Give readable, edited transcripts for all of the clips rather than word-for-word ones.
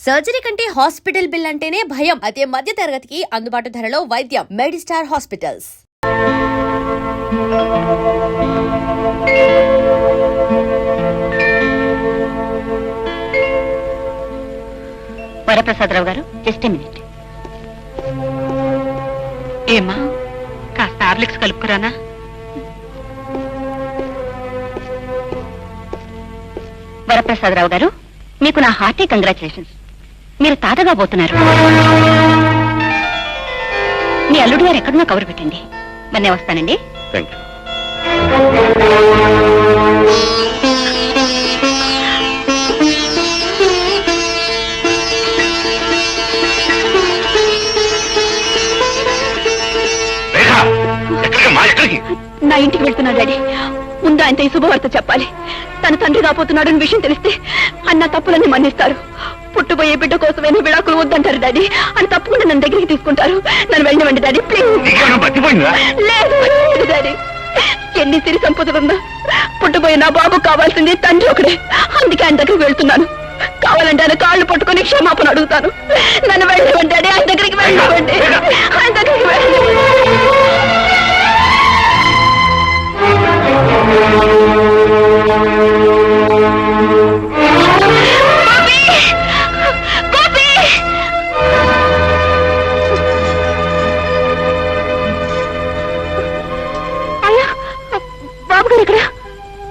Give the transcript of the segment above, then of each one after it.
Surgery కంటే hospital bill అంటేనే భయం. అదే మధ్య తరగతికి అందుబాటు ధరలో వైద్యం. Medistar hospitals. వరప్రసాదరావు గారు, జస్ట్ ఏ మినిట్. ఏమా, కాస్త హార్లిక్స్ కలుపుకురానా? వరప్రసాదరావు గారు, మీకు నా హార్టీ కంగ్రాచులేషన్స్. మీరు తాతగా పోతున్నారు. మీ అల్లుడు గారు ఎక్కడున్నా కవర్ పెట్టండి. మొన్నే వస్తానండి. Thank you. నా ఇంటికి వెళ్తున్నా డాడీ. ముందు ఆయనతో ఈ శుభవార్త చెప్పాలి. తన తండ్రి రాబోతున్నాడని విషయం తెలిస్తే అన్న తప్పులన్నీ మన్నిస్తారు. పుట్టుబోయే బిడ్డ కోసమైనా విడాకులు వద్దంటారు డాడీ. అని తప్పకుండా నన్ను దగ్గరికి తీసుకుంటారు. నన్ను వెళ్ళనివ్వండి డాడీ, ప్లీజ్. లేదు డాడీ, ఎన్ని సిరి సంపదలుందా పుట్టుబోయే నా బాబు కావాల్సింది తండ్రి ఒకడే. అందుకే ఆయన దగ్గరికి వెళ్తున్నాను. కావాలంటే ఆయన కాళ్ళు పట్టుకుని క్షమాపణ అడుగుతాను. నన్ను వెళ్ళనివ్వండి డాడీ, ఆయన దగ్గరికి వెళ్ళనివ్వండి, ఆయన దగ్గరికి వెళ్ళనివ్వండి.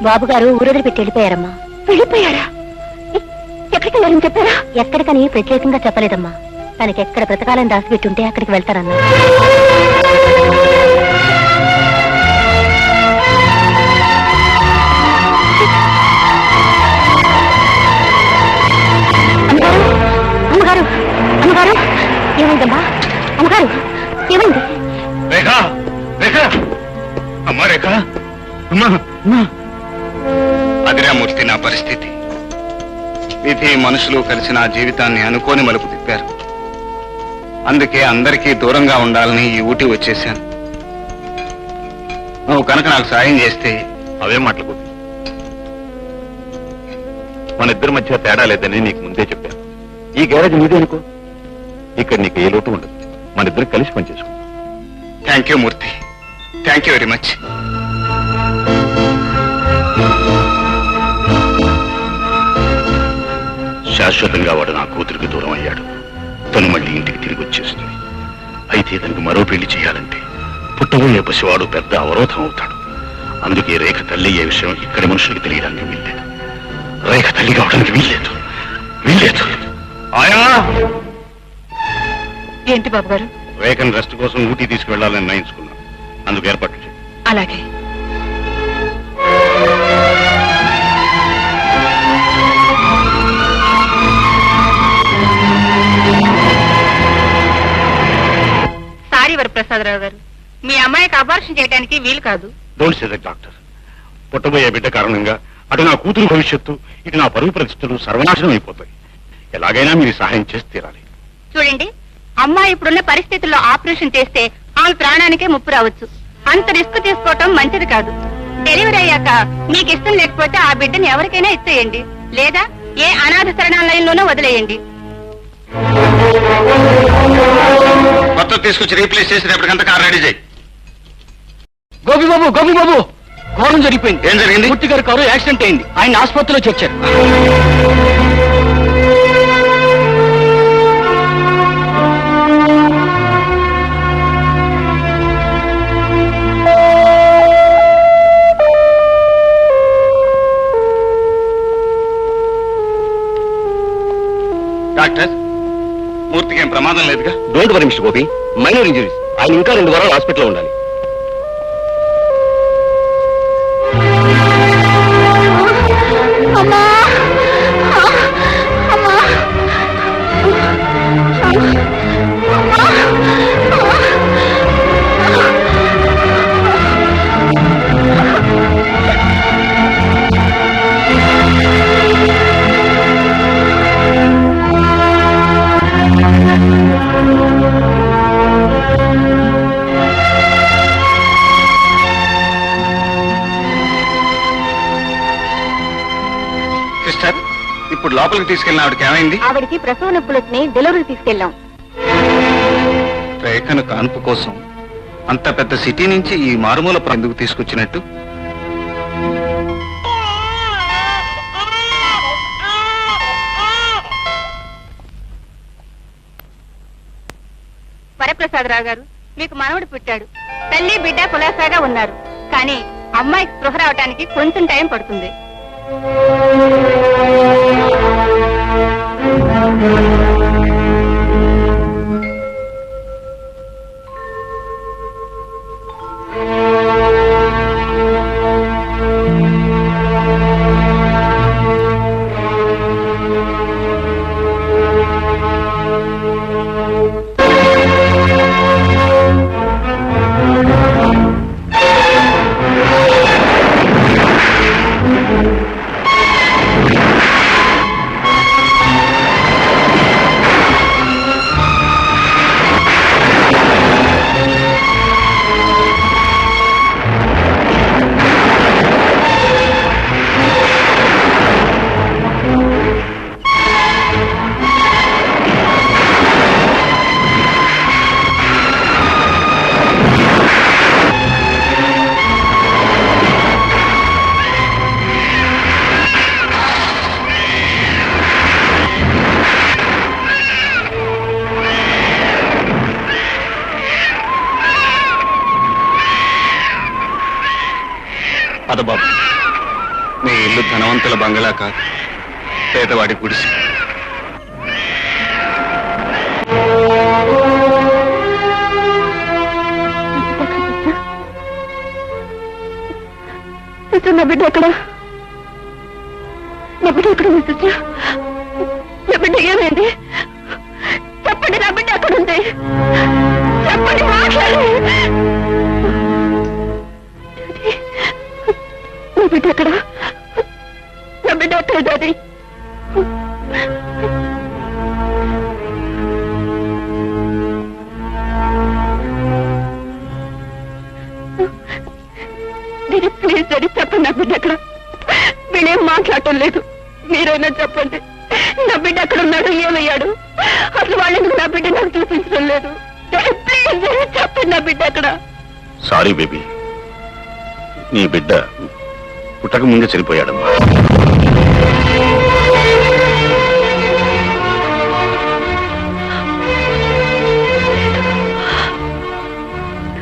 బాబుగారు ఊరొదిలి పెట్టి వెళ్ళిపోయారమ్మా. వెళ్ళిపోయారా? ఎక్కడికి వెళ్ళారని చెప్పారా? ఎక్కడికని ప్రత్యేకంగా చెప్పలేదమ్మా. తనకి ఎక్కడ బ్రతకాలని రాసిపెట్టి ఉంటే అక్కడికి వెళ్తారన్నా. అమ్మగారు, అమ్మగారు, ఏమైందమ్మా? అమ్మగారు, ఏమైంది? అదిరా మూర్తి నా పరిస్థితి. విధి మనుషులు కలిసి నా జీవితాన్ని అనుకోని మలుపు తిప్పారు. అందుకే అందరికీ దూరంగా ఉండాలని ఈ ఊటీ వచ్చేసాను. నువ్వు కనుక నాకు సాయం చేస్తే. అవే మాటలు గోపి, మన ఇద్దరి మధ్య తేడా లేదని నీకు ముందే చెప్పాను. ఈ గ్యారేజ్ నీదే అనుకో, ఇక్కడ నీకు ఏ లోటు ఉండదు. మన ఇద్దరు కలిసి పనిచేసుకుంటాం. Thank you Murthy, thank you very much. శాశ్వతంగా వాడు నా కూతురికి దూరం అయ్యాడు. తను మళ్ళీ ఇంటికి తిరిగి వచ్చేస్తుంది. అయితే తనకు మరో పెళ్లి చేయాలంటే పుట్టబోయే పసివాడు పెద్ద అవరోధం అవుతాడు. అందుకే రేఖ తల్లి అయ్యే విషయం ఇక్కడి మనుషులకు తెలియడానికి వీల్లేదు. రేఖ తల్లి కావడానికి వీల్లేదు, వీల్లేదు. ఆయా, ఏంటి బాబు గారు? రేఖను రెస్ట్ కోసం ఊటీ తీసుకువెళ్లాలని నిర్ణయించుకున్నాను. అందుకు ఏర్పాట్లు చేయి. అలాగే. సారీ వరప్రసాదరావు గారు, మీ అమ్మాయికి అబార్షన్ చేయడానికి వీలు కాదు. Don't say that doctor. పుట్టబోయే బిడ్డ కారణంగా అటు నా కూతురు భవిష్యత్తు, ఇటు నా పరువు పరిస్థితులు సర్వనాశనం అయిపోతాయి. ఎలాగైనా మీరు సహాయం చేసి తీరాలి. చూడండి, అమ్మాయి ఇప్పుడున్న పరిస్థితుల్లో ఆపరేషన్ చేస్తే ఆమె ప్రాణానికే ముప్పు రావచ్చు. అంత రిస్క్ తీసుకోవటం మంచిది కాదు. డెలివరీ అయ్యాక మీకు ఇష్టం లేకపోతే ఆ బిడ్డని ఎవరికైనా ఇచ్చేయండి, లేదా ఏ అనాథ శరణాలయంలోనూ వదిలేయండి. మొత్తం తీసుకొచ్చి రీప్లేస్ చేసి రేపటికంతా కార్ రెడీ చేయి. గోపి బాబు, గోపి బాబు, ఘోరం జరిగిపోయింది. ఏం జరిగింది? మూర్తి గారి కారు యాక్సిడెంట్ అయింది. ఆయన ఆసుపత్రిలో చేర్చారు. డాక్టర్, మూర్తికి ఏం ప్రమాదం లేదుగా? Don't worry mister Gopi, minor injuries. ఆయన ఇంకా 2 వారాలు హాస్పిటల్లో ఉండాలి. హాస్పిటల్కి తీసుకెళ్ళిన ఆవిడకి ఏమైంది? ఆవిడికి ప్రసవ నొప్పులు వచ్చినాయి, డెలివరీకి తీసుకెళ్ళాం. రేఖను కాన్పు కోసం అంత పెద్ద సిటీ నుంచి ఈ మారుమూల ఎందుకు తీసుకొచ్చినట్టు? వరప్రసాదరావు గారు, మీకు మనవడు పుట్టాడు. తల్లి బిడ్డ కులాసాగా ఉన్నారు. కానీ అమ్మాయికి స్పృహ రావటానికి కొంచెం టైం పడుతుంది. పదబాబు, మీ ఇల్లు ధనవంతుల బంగళా కాదు, పేదవాడి గుడిసి. నా బిడ్డ ఎక్కడ? నా బిడ్డ ఎక్కడ ఉంది సిస్టర్? నా బిడ్డ ఏమైంది? చెప్పండి, నా బిడ్డ ఎక్కడ ఉంది? చెప్పండి, మాట్లాడండి. నా బిడ్డ ఎక్కడ? నా బిడ్డ ఎక్కడ డాడీ? ప్లీజ్ డాడీ, చెప్పండి, నా బిడ్డ ఎక్కడ? వీళ్ళేం మాట్లాడటం లేదు. మీరైనా చెప్పండి, నా బిడ్డ ఎక్కడ ఉన్నాడు, ఏమయ్యాడు? అసలు వాళ్ళెందుకు నా బిడ్డ నాకు చూపించడం లేదు? ప్లీజ్ చెప్పండి, నా బిడ్డ ఎక్కడ? సారీ బేబీ, నీ బిడ్డ పుట్టక ముందే చనిపోయాడమ్మా.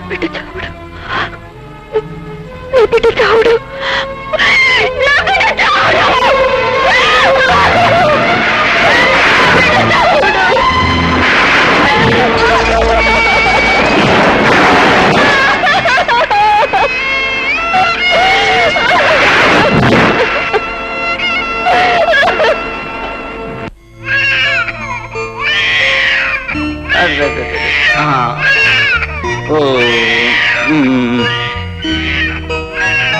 బిడ్డ చావుడు, నా బిడ్డ చావుడు, నా బిడ్డ చావుడు.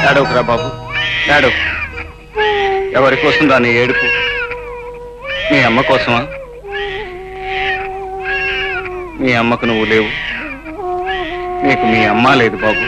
ఏడవకురా బాబు, ఏడవకు. ఎవరి కోసం దాన్ని ఏడుపు? మీ అమ్మ కోసమా? మీ అమ్మకు నువ్వు లేవు, నీకు మీ అమ్మ లేదు బాబు.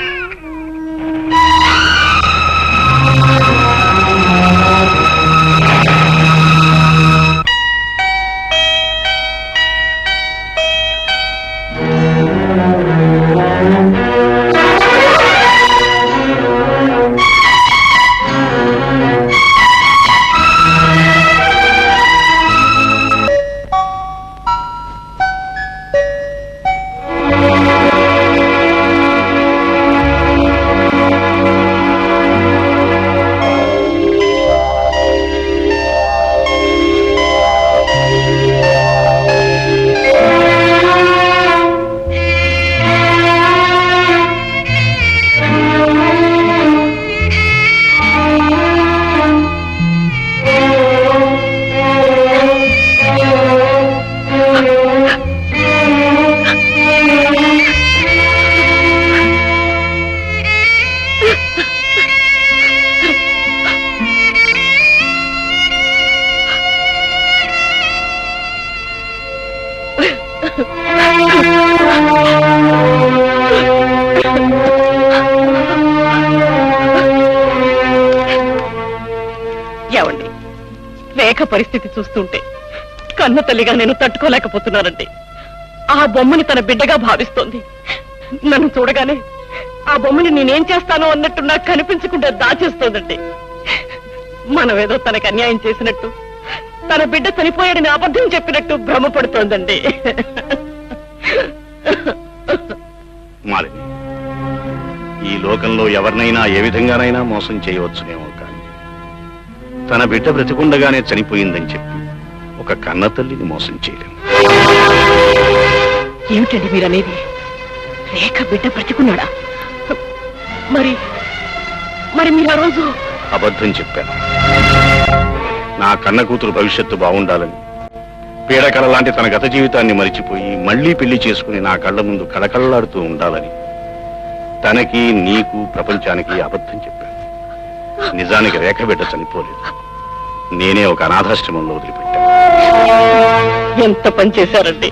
రేఖ పరిస్థితి చూస్తుంటే కన్న తల్లిగా నేను తట్టుకోలేకపోతున్నానండి. ఆ బొమ్మని తన బిడ్డగా భావిస్తోంది. నన్ను చూడగానే ఆ బొమ్మని నేనేం చేస్తానో అన్నట్టు నాకు కనిపించకుండా దాచేస్తోందండి. మనమేదో తనకు అన్యాయం చేసినట్టు, తన బిడ్డ చనిపోయాడని అబద్ధం చెప్పినట్టు భ్రమపడుతోందండి. మాలిని, ఈ లోకంలో ఎవరినైనా ఏ విధంగానైనా మోసం చేయవచ్చునేమో కానీ తన బిడ్డ బ్రతికుండగానే చనిపోయిందని చెప్పి ఒక కన్న తల్లిని మోసం చేయలేము. ఏమిటండి మీరనేది? రేఖ బిడ్డ బ్రతికున్నాడా? మరి మరి మీరు ఆ రోజు అబద్ధం చెప్పాను. నా కన్న కూతురు భవిష్యత్తు బాగుండాలని, పీడకల లాంటి తన గత జీవితాన్ని మరిచిపోయి మళ్లీ పెళ్లి చేసుకుని నా కళ్ళ ముందు కళకళలాడుతూ ఉండాలని తనకి, నీకు, ప్రపంచానికి అబద్ధం చెప్పాను. నిజానికి రేఖ బిడ్డ చనిపోలేదు. నేనే ఒక అనాథాశ్రమంలో వదిలిపెట్టాను. ఎంత పని చేశారండి,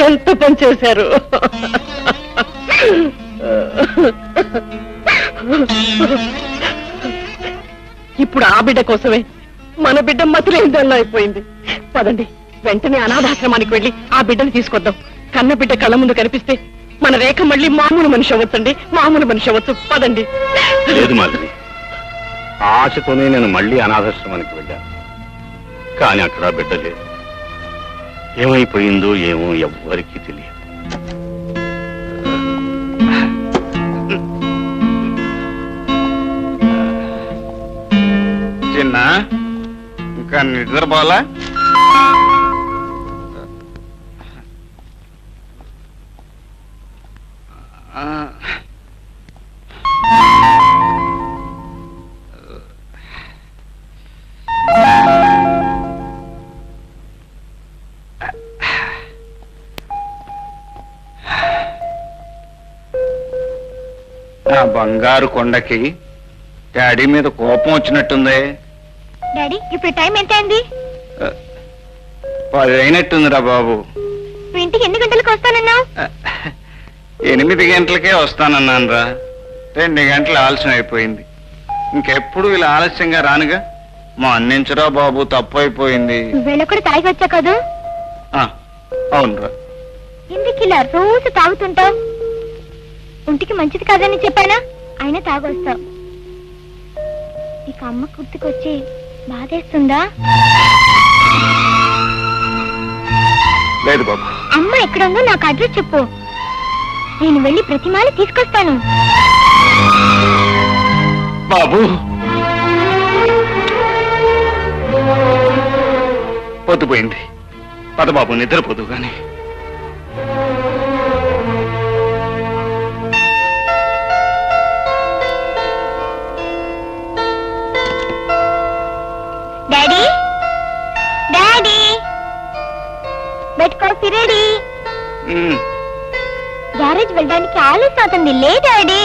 ఎంత పని చేశారు. ఇప్పుడు ఆ బిడ్డ కోసమే మన బిడ్డ మతులేందల్లా అయిపోయింది. పదండి, వెంటనే అనాథాశ్రమానికి వెళ్ళి ఆ బిడ్డను తీసుకొద్దాం. కన్న బిడ్డ కళ్ళ ముందు కనిపిస్తే మన రేఖ మళ్ళీ మామూలు మనిషి అవ్వచ్చండి, మామూలు మనిషి అవ్వచ్చు. పదండి. లేదు మాలిని, ఆశతోనే నేను మళ్ళీ అనాథాశ్రమానికి వెళ్ళాను. కానీ అక్కడ బిడ్డ లేదు. ఏమైపోయిందో ఏమో ఎవ్వరికీ తెలియదు. చిన్న ఇంకా నిద్రపోవాలా? నా బంగారు కొండకి డాడీ మీద కోపం వచ్చినట్టుంది. డాడీ ఇప్పుడు టైం ఎంత అయింది? 10 అయినట్టుందిరా బాబు. నువ్వు ఇంటికి ఎన్ని గంటలకు వస్తానన్నావు? 8 గంటలకే వస్తానన్నాను రా. 2 గంటలు ఆలస్యం అయిపోయింది. ఇంకెప్పుడు ఇలా ఆలస్యంగా రానుగా. మా అన్నించరా బాబు, తప్పు అయిపోయింది. నువ్వేళ కూడా తాగి వచ్చా కదా? అవునురా. ఎందుకు ఇలా రోజు తాగుతుంటావు? ఒంటికి మంచిది కాదని చెప్పానా? అయినా తాగొస్తావు. నీకు అమ్మ గుర్తుకొచ్చి బాధేస్తుందా? లేదు బాబు. అమ్మ ఎక్కడుందో నాకు అడ్రస్ చెప్పు, నేను వెళ్ళి ప్రతిమాలు తీసుకొస్తాను. బాబు పొద్దుపోయింది. పద బాబు, నిద్రపోదు గాని. Daddy, daddy, bed coffee ready. Garage వెళ్ళడానికి ఆలస్యం అవుతుంది. లే డాడీ.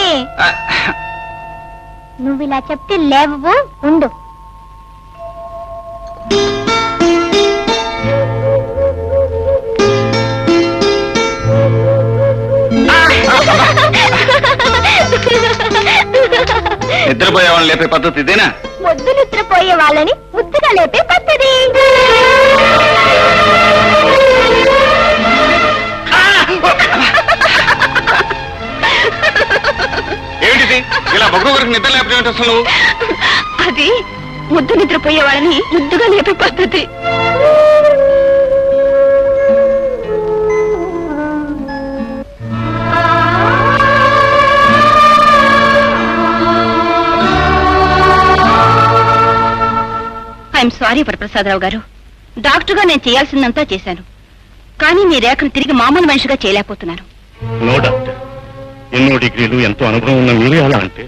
నువ్వు ఇలా చెప్తే లేవు. ఉండు. నిద్రపోయే వాళ్ళని లేపే పద్ధతి ఇదేనా? ముద్దు నిద్రపోయే వాళ్ళని ముద్దుగా లేపే పద్ధతి. ఏమిటిది? ఇలా బొగ్గురికి నిద్ర లేపేమిటి అసలు? అది ముద్దు నిద్రపోయే వాళ్ళని ముద్దుగా లేపే పద్ధతి. ఐఎమ్ సారీ వరప్రసాదరావు గారు. డాక్టర్గా నేను చేయాల్సిందంతా చేశాను. కానీ మీ రేఖను తిరిగి మామూలు మనిషిగా చేయలేకపోతున్నాను. నో డాక్టర్, ఎన్నో డిగ్రీలు, ఎంతో అనుభవం ఉన్న మీరే అలా అంటే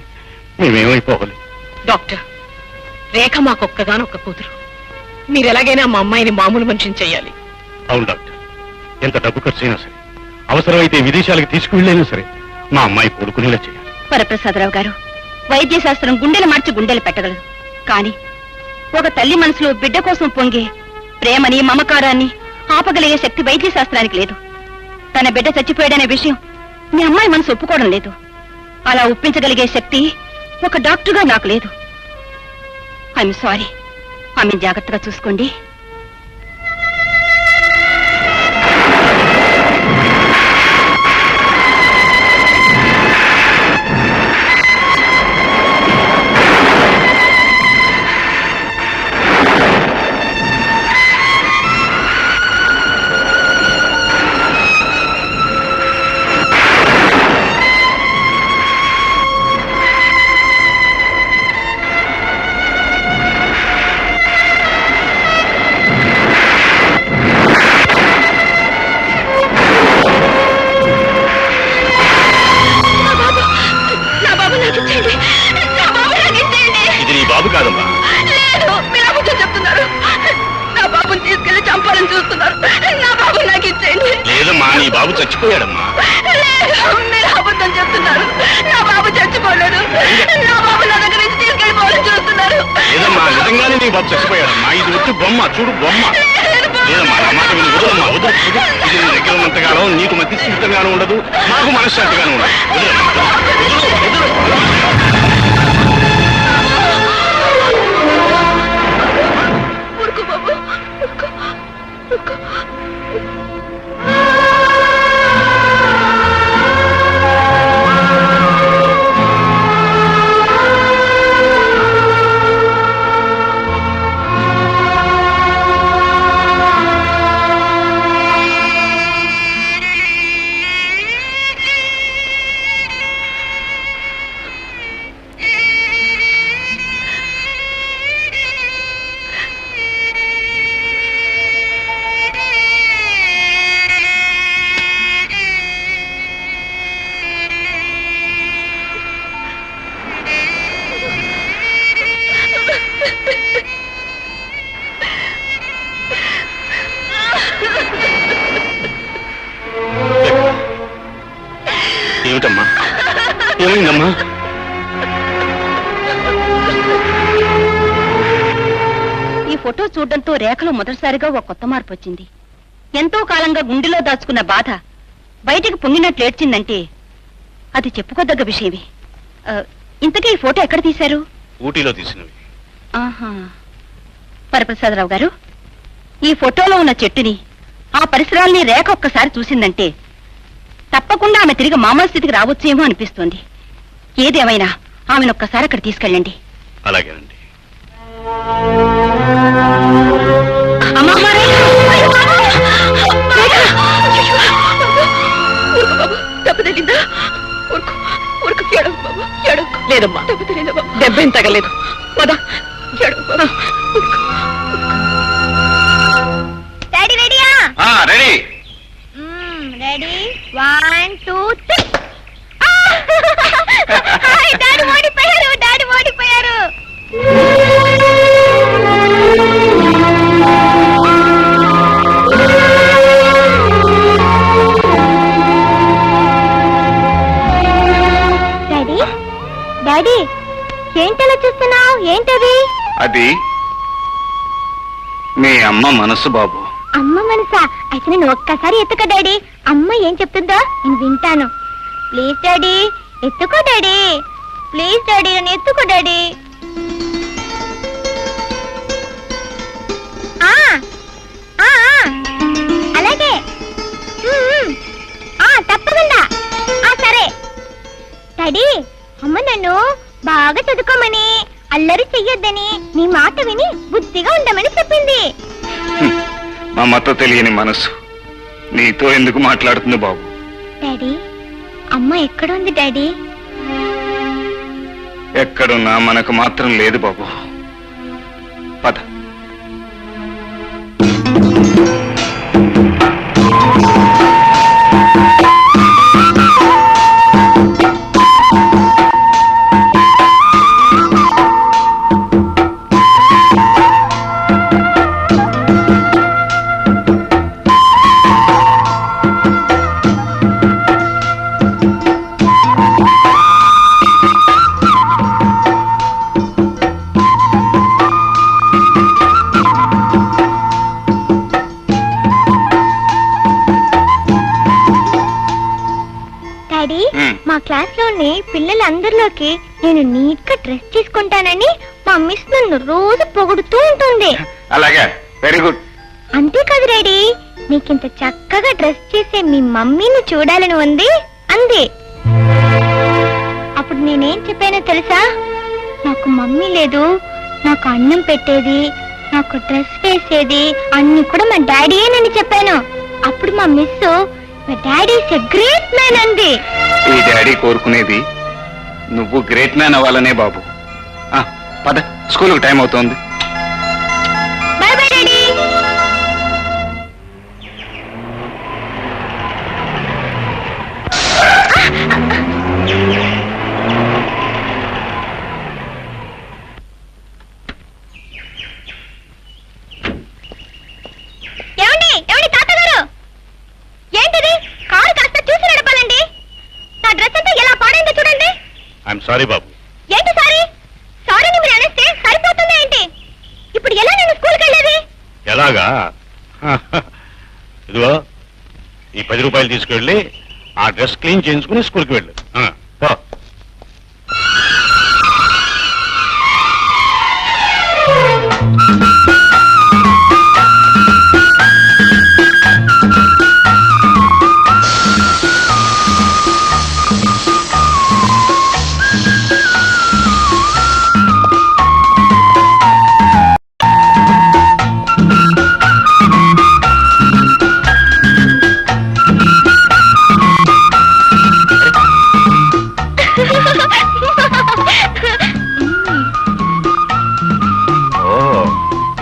మేమేమైపోవాలి? డాక్టర్, రేఖ మాకొక్కగానొక్క కూతురు. మీరు ఎలాగైనా మా అమ్మాయిని మామూలు మనిషిని చెయ్యాలి. అవును డాక్టర్, ఎంత డబ్బు ఖర్చు అయినా సరే, అవసరమైతే విదేశాలకు తీసుకువెళ్ళైనా సరే మా అమ్మాయి కొడుకునేలా చేయాలి. వరప్రసాదరావు గారు, వైద్య శాస్త్రం గుండెలు మార్చి గుండెలు పెట్టగలదు. కానీ ఒక తల్లి మనసులో బిడ్డ కోసం పొంగే ప్రేమని, మమకారాన్ని ఆపగలిగే శక్తి వైద్య శాస్త్రానికి లేదు. తన బిడ్డ చచ్చిపోయాడనే విషయం మీ అమ్మాయి మనసు ఒప్పుకోవడం లేదు. అలా ఒప్పించగలిగే శక్తి ఒక డాక్టర్గా నాకు లేదు. ఐఎమ్ ఆమె జాగ్రత్తగా చూసుకోండి. ఇది నీ బాబు కాదమ్మా. లేదు, మీరు అబద్ధం చెప్తున్నారు. నా బాబుని తీసుకెళ్లి చంపాలని చూస్తున్నారు. నా బాబు నాకు ఇచ్చేయండి. లేదమ్మా, నీ బాబు చచ్చిపోయాడమ్మా. లేదు, మీరు అబద్ధం చెప్తున్నారు. నా బాబు చచ్చిపోలేదు. నా బాబు నా దగ్గర నుంచి తీసుకెళ్ళిపోవాలని చూస్తున్నారు. లేదమ్మా, నిజంగానే నీ బాబు చచ్చిపోయాడమ్మా. ఇది వచ్చి బొమ్మ, చూడు బొమ్మ. లేదమ్మా, నా మాట విని వదలమ్మా, వదులు. ఇది నీ దగ్గర ఉన్నంతగానో నీకు మధ్యస్థితంగానూ ఉండదు, నాకు మనశ్శాంతిగానూ ఉండదు. వదలమ్మా, వదులు, వదులు. ఊరుకో బాబు, ఊరుకో, ఊరుకో. ఏమిటమ్మా, ఏమైందమ్మా? ఈ ఫోటో చూడడంతో రేఖలో మొదటిసారిగా ఒక కొత్త మార్పు వచ్చింది. ఎంతో కాలంగా గుండెలో దాచుకున్న బాధ బయటికి పొంగినట్లు ఏడ్చిందంటే అది చెప్పుకోదగ్గ విషయమే. ఇంతకీ ఈ ఫోటో ఎక్కడ తీశారు? ఊటీలో తీసినవి. ఆహా. వరప్రసాదరావు గారు, ఈ ఫోటోలో ఉన్న చెట్టుని, ఆ పరిసరాల్ని రేఖ ఒక్కసారి చూసిందంటే తప్పకుండా ఆమె తిరిగి మామూలు స్థితికి రావచ్చేమో అనిపిస్తోంది. ఏదేమైనా ఆమెను ఒక్కసారి అక్కడ తీసుకెళ్ళండి. అలాగేనండి. లేదమ్మా, దెబ్బేం తగలేదు. డాడీ రెడీయా? రెడీ. రెడీ, 1 2 3. డాడీ ఓడిపోయారు, డాడీ ఓడిపోయారు. డాడీ, డాడీ ఏంటలా చూస్తున్నావు? ఏంటది? అది మీ అమ్మ మనసు బాబు. అమ్మ మనసా? అయితే నేను ఒక్కసారి ఎత్తుకో డాడీ. అమ్మ ఏం చెప్తుందో నేను వింటాను. ప్లీజ్ డాడీ, ఎత్తుకో డాడీ. ప్లీజ్ డాడీ, నన్ను ఎత్తుకో డాడీ. అలాగే తప్పకుండా. సరే డాడీ, అమ్మ నన్ను బాగా చదువుకోమని, అల్లరి చెయ్యొద్దని, నీ మాట విని బుద్ధిగా ఉండమని చెప్పింది. మమత తెలియని మనసు నీతో ఎందుకు మాట్లాడుతుంది బాబు? డాడీ, అమ్మ ఎక్కడుంది డాడీ? ఎక్కడున్నా మనకు మాత్రం లేదు బాబు. పద. మా క్లాస్ లోని పిల్లలందరిలోకి నేను నీట్ గా డ్రెస్ చేసుకుంటానని మా మిస్ నన్ను రోజు పొగుడుతూ ఉంటుంది. అలాగే, వెరీ గుడ్. అంతేకాదు డాడీ, నీకింత చక్కగా డ్రెస్ చేసే మీ మమ్మీని చూడాలని ఉంది అంది. అప్పుడు నేనేం చెప్పానో తెలుసా? నాకు మమ్మీ లేదు, నాకు అన్నం పెట్టేది, నాకు డ్రెస్ వేసేది అన్ని కూడా మా డాడీయేనని చెప్పాను. అప్పుడు మా మిస్ మా daddy is a great man అంది. ఈ డాడీ కోరుకునేది నువ్వు గ్రేట్ మ్యాన్ అవ్వాలనే బాబు. పద, స్కూల్కి టైం అవుతోంది. Bye bye daddy. I'm sorry బాబు. ఏంటి సారీ? సారీని మీరు అనేస్తే సరిపోతుందా ఏంటి? ఇప్పుడు ఎలా నేను స్కూల్కి వెళ్ళేది? ఎలాగా? ఇదిగో ఈ 10 రూపాయలు తీసుకెళ్ళి ఆ డ్రెస్ క్లీన్ చేయించుకుని స్కూల్కి వెళ్ళు. పో.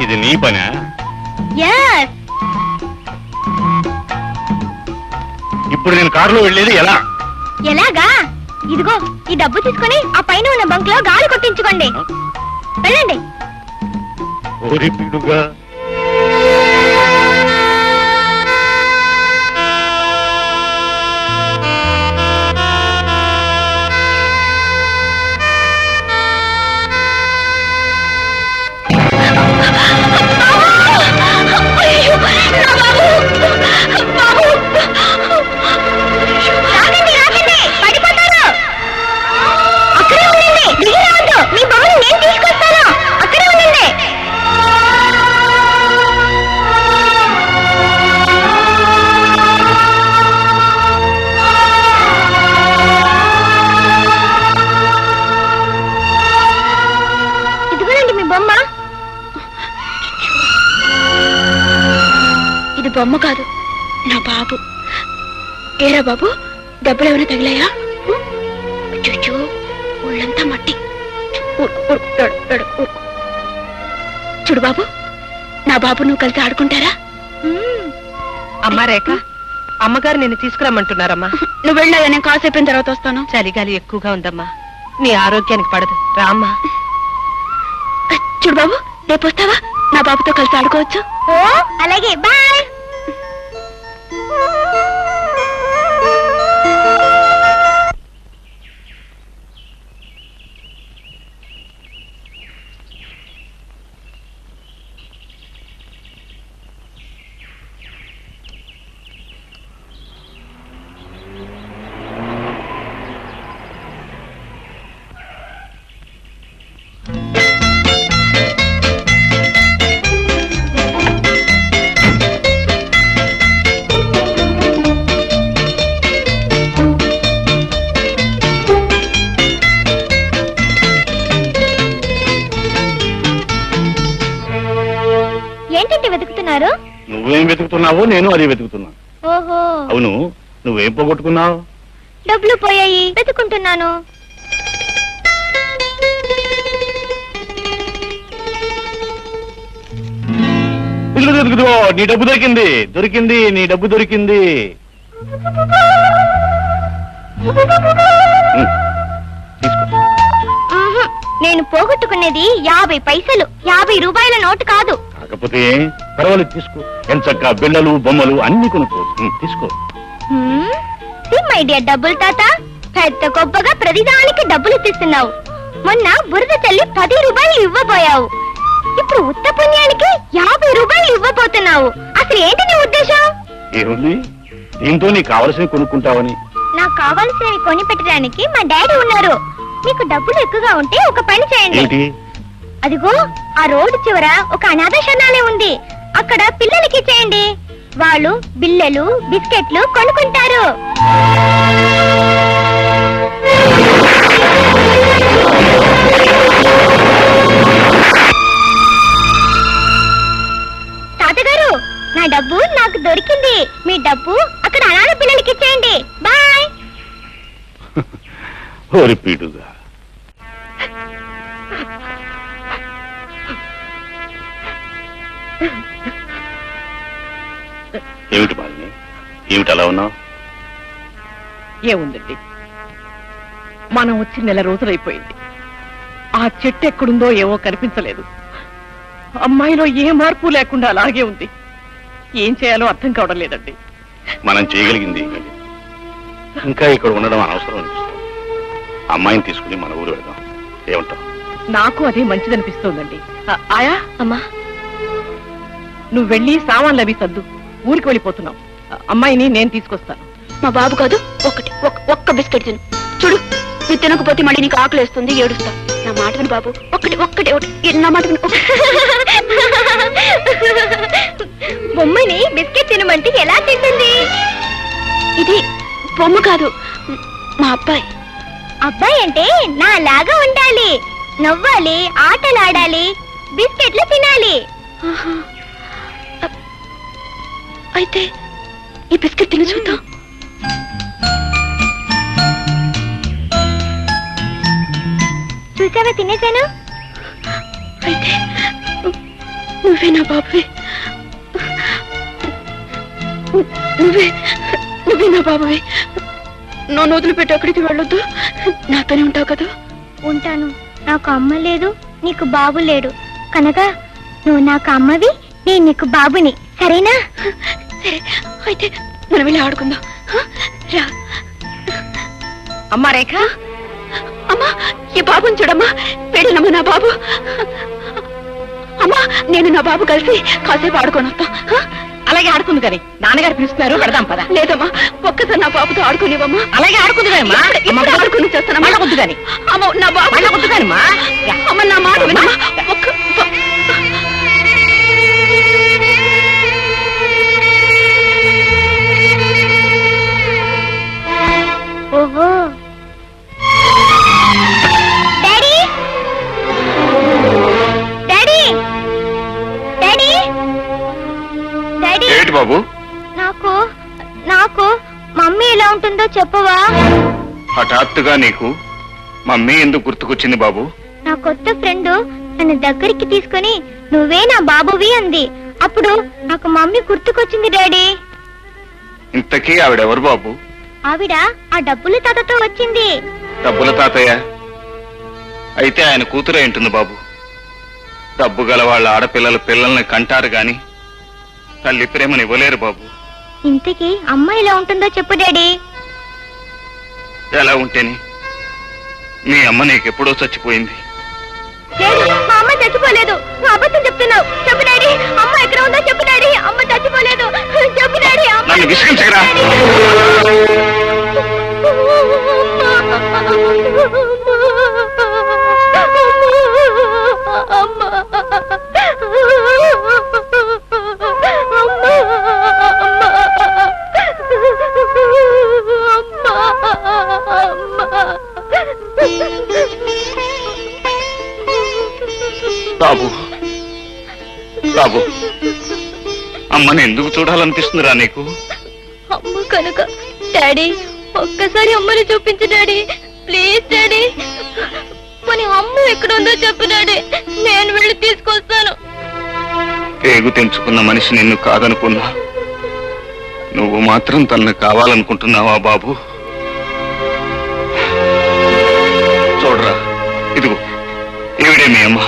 ఇది నీ పనా? yes. ఇప్పుడు నేను కారులో వెళ్ళేది ఎలా? ఎలాగా? ఇదిగో ఈ డబ్బు తీసుకొని ఆ పైన ఉన్న బంక్ లో గాలి కొట్టించుకోండి. వెళ్ళండి. ఓరి పిడుగా. ఇది బొమ్మ కాదు, నా బాబు. ఏరా బాబు, దెబ్బలు ఏమైనా తగిలాయా? చూచు, ఒళ్ళంతా మట్టి. చూడు బాబు, నా బాబు నువ్వు కలిసి ఆడుకుంటారా? అమ్మా రేఖ, అమ్మగారు నిన్ను తీసుకురమ్మంటున్నారమ్మా. నువ్వు వెళ్ళాయా, నేను కాసేపు తర్వాత వస్తాను. చలిగాలి ఎక్కువగా ఉందమ్మా, నీ ఆరోగ్యానికి పడదు, రామ్మా. చూడు బాబు, రేపు వస్తావా? నా బాబుతో కలిసి ఆడుకోవచ్చు. ఓ అలాగే, బాయ్. ఏంటంటే వెతుకుతున్నారు? నువ్వేం వెతుకుతున్నావో నేను అది వెతుకుతున్నా. ఓహో, అవును, నువ్వేం పోగొట్టుకున్నావు? డబ్బులు పోయాయి, వెతుకుంటున్నాను. ఇదిగో నీ డబ్బు దొరికింది, దొరికింది, నీ డబ్బు దొరికింది. తీసుకో. నేను పోగొట్టుకునేది 50 పైసలు, 50 రూపాయల నోటు కాదు. కాకపోతే పర్వాలేదు, తీసుకో. ఎంచక్క బిళ్ళలు బొమ్మలు అన్ని కొనుక్కో. తీసుకో. మై డియర్ డబ్బులు తాత, పెద్ద గొప్పగా ప్రతిదానికి డబ్బులు ఇస్తున్నావు. మొన్న బురద చల్లి 10 రూపాయలు ఇవ్వబోయావు, ఇప్పుడు ఉత్త పుణ్యానికి 50 రూపాయలు ఇవ్వబోతున్నావు. అసలు ఏంటి నీ ఉద్దేశం? ఏముంది, దీంతో నీకు కావలసినవి కొనుక్కుంటావని. నాకు కావాల్సినవి కొని పెట్టడానికి మా డాడీ ఉన్నారు. మీకు డబ్బులు ఎక్కువగా ఉంటే ఒక పని చేయండి. ఏంటి? అదిగో ఆ రోడ్డు చివర ఒక అనాథ శరణాలయం ఉంది. అక్కడ పిల్లలకి ఇచ్చేయండి. వాళ్ళు బిల్లలు బిస్కెట్లు కొనుక్కుంటారు. తాతగారు, నా డబ్బు నాకు దొరికింది. మీ డబ్బు అక్కడ అనాథ పిల్లలకి ఇచ్చేయండి. బాయ్. ఓరి పీడుగా, ఏమిటి బాలిని, ఏమిటి అలా ఉన్నావు? ఏముందండి, మనం వచ్చి నెల రోజులైపోయింది. ఆ చెట్టు ఎక్కడుందో ఏమో కనిపించలేదు. అమ్మాయిలో ఏ మార్పు లేకుండా అలాగే ఉంది. ఏం చేయాలో అర్థం కావడం లేదండి. మనం చేయగలిగింది ఏమీ లేదు. ఇంకా ఇక్కడ ఉండడం అనవసరం అనిపిస్తుంది. అమ్మాయిని తీసుకుని మన ఊరు వెళదాం. ఏమంటావు? నాకు అదే మంచిదనిపిస్తోందండి. ఆయా, అమ్మా, నువ్వు వెళ్ళి సామాన్లు అవి సర్దు. ఊరికి వెళ్ళిపోతున్నావు. అమ్మాయిని నేను తీసుకొస్తాను. మా బాబు కాదు, ఒక్క బిస్కెట్ తిను. చూడు, నువ్వు తినకపోతే మళ్ళీ నీకు ఆకలి వేస్తుంది, ఏడుస్తావు. నా మాట విను బాబు, నా మాట విను. బొమ్మని బిస్కెట్ తినమంటే ఎలా తింటుంది? ఇది బొమ్మ కాదు, మా అబ్బాయి. అబ్బాయి అంటే నా లాగా ఉండాలి. నవ్వాలి, ఆటలాడాలి, బిస్కెట్లు తినాలి. ఆహా. అయితే ఈ బిస్కెట్ తిని చూద్దాం. చూసావా, తినేసాను. అయితే నువ్వే నా బాబువే. నువ్వే నా బాబువే. నన్ను వదిలిపెట్టి అక్కడికి వెళ్ళొద్దు. నాతోనే ఉంటావు కదా? ఉంటాను. నాకు అమ్మ లేదు, నీకు బాబు లేడు కనుక నువ్వు నాకు అమ్మవి, నేను నీకు బాబుని. సరేనా? సరే, అయితే మనం వెళ్ళి ఆడుకుందాం. రా. అమ్మా రేఖ, అమ్మా, ఈ బాబుని చూడమ్మా. వెళ్ళినమ్మా నా బాబు. అమ్మా, నేను నా బాబు కలిసి కాసేపు ఆడుకొని వస్తాం. అలాగే ఆడుకుంది కానీ నాన్నగారు పిలుస్తున్నారు, పెడదాం పద. లేదమ్మా, ఒక్కసారి నా బాబుతో ఆడుకునేవమ్మా. అలాగే ఆడుకుంది కానమ్మా. ఆడుకుని చేస్తానమ్మా. మళ్ళా వద్దు కానీ. అమ్మ, నా బాబు మళ్ళా వద్దు కానమ్మా. అమ్మ, నా మాట వినమ్మా. ఓహో, డాడీ, డాడీ, డాడీ, డాడీ. ఏంటి బాబు? నాకు నాకు మమ్మీ ఎలా ఉంటుందో చెప్పవా? హఠాత్తుగా నీకు మమ్మీ ఎందుకు గుర్తుకొచ్చింది బాబు? నా కొత్త ఫ్రెండ్ నన్ను దగ్గరికి తీసుకుని నువ్వే నా బాబువి అంది. అప్పుడు నాకు మమ్మీ గుర్తుకొచ్చింది డాడీ. ఇంతకీ ఆవిడెవరు బాబు? ఆవిడ ఆ డబ్బుల తాతతో వచ్చింది. డబ్బుల తాతయ్య అయితే ఆయన కూతురే ఉంటుంది బాబు. డబ్బు గల వాళ్ళ ఆడపిల్లలు పిల్లల్ని కంటారు గాని తల్లి ప్రేమని ఇవ్వలేరు బాబు. ఇంతకీ అమ్మ ఎలా ఉంటుందో చెప్పు డాడీ. ఎలా ఉంటేని? మీ అమ్మ నీకెప్పుడో చచ్చిపోయింది. డాడీ, మా అమ్మ చచ్చిపోలేదు. నువ్వు అబద్ధం చెప్తున్నావు. చెప్పు డాడీ, అమ్మ ఎక్కడ ఉందో చెప్పు డాడీ. అమ్మ చచ్చిపోలేదు. చెప్పు డాడీ. అమ్మ నన్ను విసిగించగరా? బాబు, బాబు, అమ్మని ఎందుకు చూడాలనిపిస్తుందిరా నీకు? అమ్మ కనుక. డాడీ, ఒక్కసారి అమ్మని చూపించు డాడీ. Please daddy. పోనీ అమ్మ ఎక్కడ ఉందో చెప్పు డాడీ, నేను వెళ్ళి తీసుకొస్తాను. పేగు తెంచుకున్న మనిషి నిన్ను కాదనుకున్నా నువ్వు మాత్రం తనను కావాలనుకుంటున్నావా బాబు? చూడరా, ఇదిగో ఈవిడే మీ అమ్మ.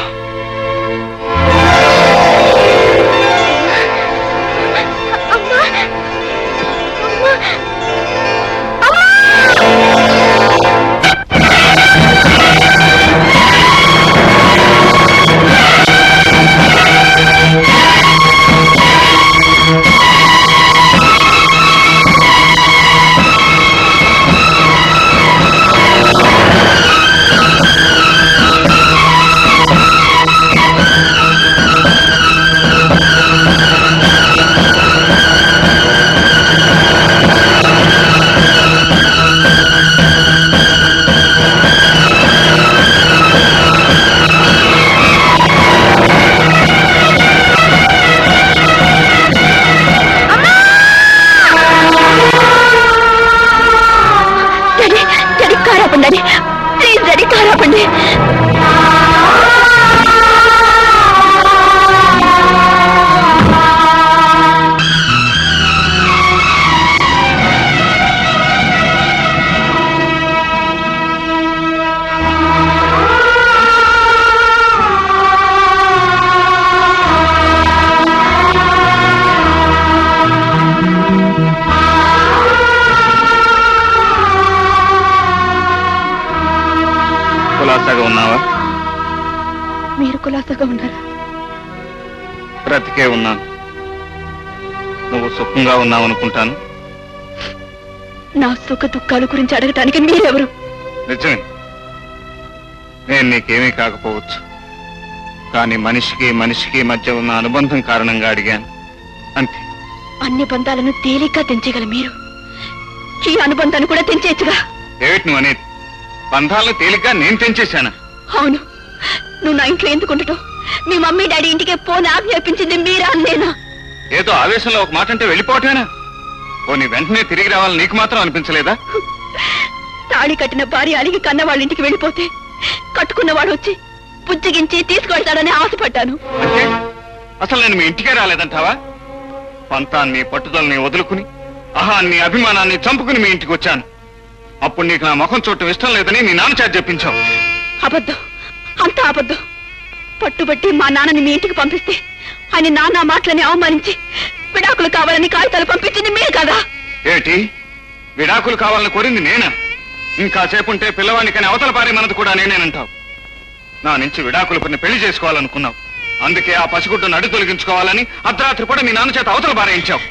కులాసాగా ఉన్నావా? మీరు కులాసగా ఉన్నారా? బ్రతికే ఉన్నాను. నువ్వు సుఖంగా ఉన్నావు అనుకుంటాను. నా సుఖ దుఃఖాల గురించి అడగటానికి మీరెవరు? నిజమే, నేను నీకేమీ కాకపోవచ్చు. కానీ మనిషికి మనిషికి మధ్య ఉన్న అనుబంధం కారణంగా అడిగాను, అంతే. అన్ని బంధాలను తేలిగ్గా తెంచగల మీరు ఈ అనుబంధాన్ని కూడా తెంచేచ్చుగా. ఏమిటి నువ్వు అనేది? బంధాలను తేలిగ్గా నేను తెంచేశానా? అవును, నువ్వు నా ఇంట్లో ఎందుకు ఉండటం? మీ మమ్మీ డాడీ ఇంటికి పోని ఆజ్ఞాపించింది మీరా నేనా? ఏదో ఆవేశంలో ఒక మాట అంటే వెళ్ళిపోవటమేనా? నీ వెంటనే తిరిగి రావాలని నీకు మాత్రం అనిపించలేదా? తాళి కట్టిన భార్య అలిగి కన్న వాళ్ళ ఇంటికి వెళ్ళిపోతే కట్టుకున్నవాడు వచ్చి పుచ్చగించి తీసుకువెళ్తాడని ఆశపడ్డాను. అంటే అసలు నేను మీ ఇంటికే రాలేదంటావా? పంతాన్ని పట్టుదలని వదులుకుని అహాన్ని అభిమానాన్ని చంపుకుని మీ ఇంటికి వచ్చాను. అప్పుడు నీకు నా ముఖం చూడటం ఇష్టం లేదని నీ నాన్న చేత చెప్పించావు. అబద్ధం, అంతా అబద్ధం. పట్టుబట్టి మా నాన్నని మీ ఇంటికి పంపిస్తే ఆయన నాన్న మాటలని అవమానించి విడాకులు కావాలని కాగితాలు పంపించింది మీరు కదా? ఏమిటి, విడాకులు కావాలని కోరింది నేనా? ఇంకాసేపు ఉంటే పిల్లవాడికని అవతల పారే మనది కూడా నేనేనంటావు. నా నుంచి విడాకులు కొన్ని పెళ్లి చేసుకోవాలనుకున్నావు. అందుకే ఆ పసిగుడ్డును అడ్డు తొలగించుకోవాలని అర్ధరాత్రి కూడా మీ నాన్న చేత అవతల పారేయించావు.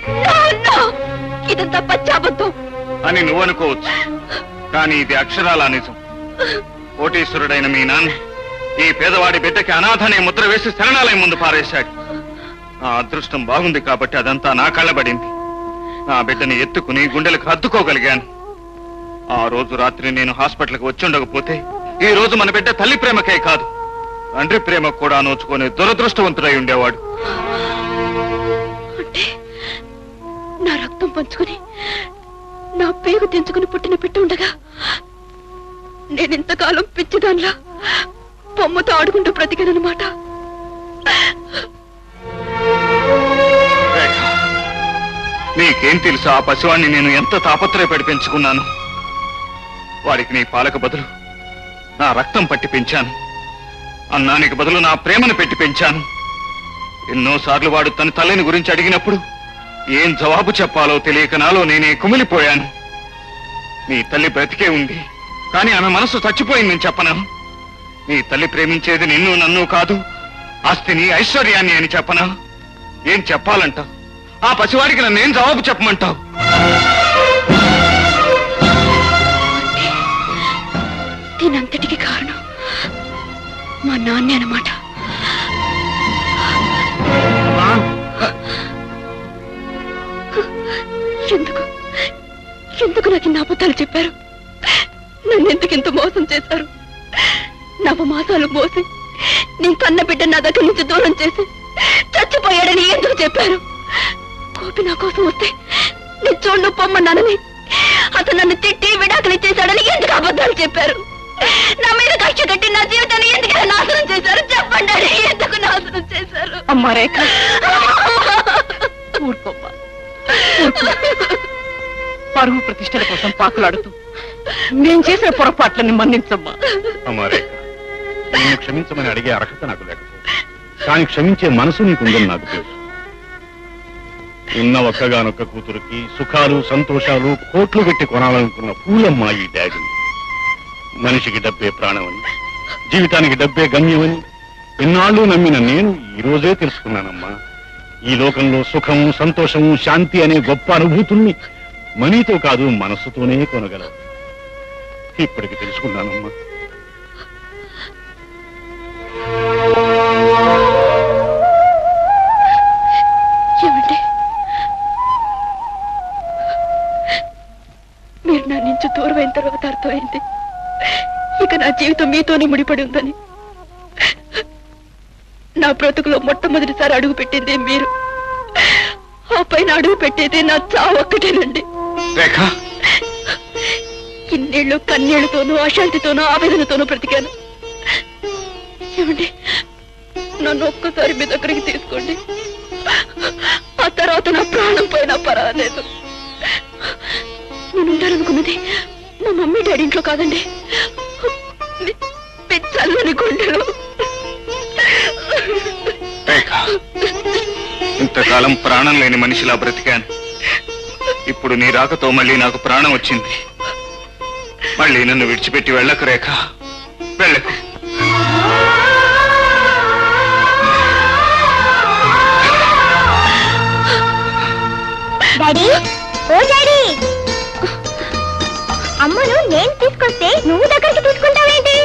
ఇదంతా పచ్చాబద్ధం అని నువ్వు అనుకోవచ్చు, కానీ ఇది అక్షరాల నిజం. కోటీశ్వరుడైన మీ నాన్న ఈ పేదవాడి బిడ్డకి అనాథనే ముద్ర వేసి శరణాలయం ముందు పారేశాడు. నా అదృష్టం బాగుంది కాబట్టి అదంతా నా కళ్ళబడింది. నా బిడ్డని ఎత్తుకుని గుండెలకు హత్తుకోగలిగాను. ఆ రోజు రాత్రి నేను హాస్పిటల్కి వచ్చి ఉండకపోతే ఈ రోజు మన బిడ్డ తల్లి ప్రేమకే కాదు, తండ్రి ప్రేమకు కూడా నోచుకునే దురదృష్టవంతుడై ఉండేవాడు. అంటే నా రక్తం పంచుకుని నా పేగు తెంచుకుని పుట్టిన బిడ్డ ఉండగా నేనింతకాలం పిచ్చిదాన్లా బొమ్మతో ఆడుకుంటూ బ్రతికానన్నమాట. నీకేం తెలుసు ఆ పసివాణ్ణి నేను ఎంత తాపత్రయపడి పెంచుకున్నాను. వాడికి నీ పాలకు బదులు నా రక్తం పట్టి పెంచాను. అన్నానికి బదులు నా ప్రేమను పెట్టి పెంచాను. ఎన్నోసార్లు వాడు తన తల్లిని గురించి అడిగినప్పుడు ఏం జవాబు చెప్పాలో తెలియక నాలో నేనే కుమిలిపోయాను. నీ తల్లి బ్రతికే ఉంది, కానీ ఆమె మనసు చచ్చిపోయిందని చెప్పనా? నీ తల్లి ప్రేమించేది నిన్ను నన్ను కాదు, ఆస్తిని ఐశ్వర్యాన్ని అని చెప్పనా? ఏం చెప్పాలంటావు? ఆ పసివాడికి నన్నేం జవాబు చెప్పమంటావు? దీనంతటికి కారణం మా నాన్నే అన్నమాట. ఎందుకు ఎందుకు నాకు ఇన్ని అబద్ధాలు చెప్పారు? నన్ను ఎందుకింత మోసం చేశారు? నవమాసాలు మోసి నీ కన్న బిడ్డ నా దగ్గర నుంచి దూరం చేసి చచ్చిపోయాడని ఎందుకు చెప్పారు? కోపి నా కోసం వస్తే నీ చూడు పొమ్మన్నానని అతను నన్ను తిట్టి విడాకులు ఇచ్చేశాడని ఎందుకు అబద్ధాలు చెప్పారు? నా మీద కక్ష కట్టి నా జీవితాన్ని ఎందుకు నాశనం చేశారు? చెప్పండి, ఎందుకు నాశనం చేశారు? అమ్మా రేఖ, ఊరుకోమ్మా, పరువు ప్రతిష్టల కోసం పాకులాడుతూ నేను చేసిన పొరపాట్లని మన్నించమ్మా. అమ్మారే, నిన్ను క్షమించమని అడిగే అర్హత నాకు లేకపోతే, కానీ క్షమించే మనసు నీకుందని నాకు తెలుసు. ఉన్న ఒక్కగానొక్క కూతురికి సుఖాలు సంతోషాలు కోట్లు పెట్టి కొనాలనుకున్న పూలమ్మ ఈ డాడీ. మనిషికి డబ్బే ప్రాణమని, జీవితానికి డబ్బే గమ్యమని ఎన్నాళ్ళు నమ్మిన నేను ఈ రోజే తెలుసుకున్నానమ్మా. ఈ లోకంలో సుఖము సంతోషము శాంతి అనే గొప్ప అనుభూతుల్ని మనీతో కాదు మనస్సుతోనే కొనగలవు. ఇప్పటికి తెలుసుకున్నానమ్మా. ఏమంటే మీరు నా నుంచి దూరం అయిన తర్వాత అర్థమైంది ఇక నా జీవితం మీతోనే ముడిపడి ఉందని. నా బ్రతుకులో మొట్టమొదటిసారి అడుగు పెట్టింది మీరు, ఆ పైన అడుగు పెట్టేది నా చావు ఒక్కటేనండి. ఇన్నేళ్లు కన్నీళ్లతోనూ అశాంతితోనూ ఆవేదనతోనూ బ్రతికాను. ఏమండి, నన్ను ఒక్కసారి మీ దగ్గరికి తీసుకోండి. ఆ తర్వాత నా ప్రాణం పోయినా పర్వాలేదు. నేను ఉండాలనుకున్నది మా మమ్మీ డాడీ ఇంట్లో కాదండి, చల్లని గుండెలు. ఇంతకాలం ప్రాణం లేని మనిషిలా బ్రతికాను. ఇప్పుడు నీ రాకతో మళ్ళీ నాకు ప్రాణం వచ్చింది. మళ్ళీ నన్ను విడిచిపెట్టి వెళ్ళకు రేఖ, వెళ్ళకు. డాడీ, ఓ డాడీ, అమ్మను నేను తీసుకొస్తే నువ్వు దగ్గరికి తీసుకుంటావేంటి?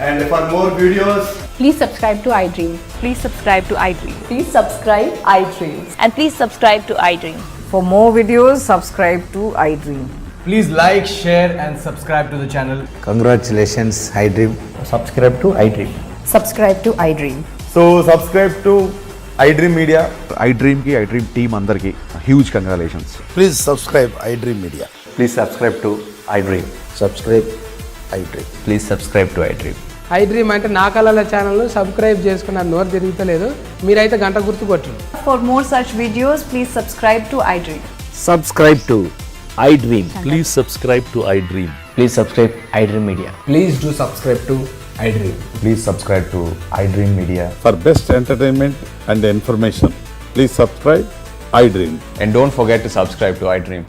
And for more videos, Please subscribe to iDream. Please subscribe to iDream. Please subscribe iDream. And please subscribe to iDream. For more videos, subscribe to iDream. please like, share, and subscribe to the channel. Congratulations, iDream. Subscribe to iDream. Subscribe to iDream. So subscribe to iDream Media. iDream ki iDream team అందరికి huge congratulations. Please subscribe iDream media. Please subscribe to iDream. Subscribe iDream. Please subscribe to iDream. iDream అంటే నా కళల channel subscribe చేసుకున్న నోరు తిరుగుతలేదు, మీరైతే గంట గుర్తు కొట్టండి. For more such videos, please subscribe to iDream. Subscribe to iDream. Please subscribe to iDream. Please subscribe iDream Media. Please do subscribe to iDream. Please subscribe to iDream Media. For best entertainment and information please subscribe iDream. And don't forget to subscribe to iDream.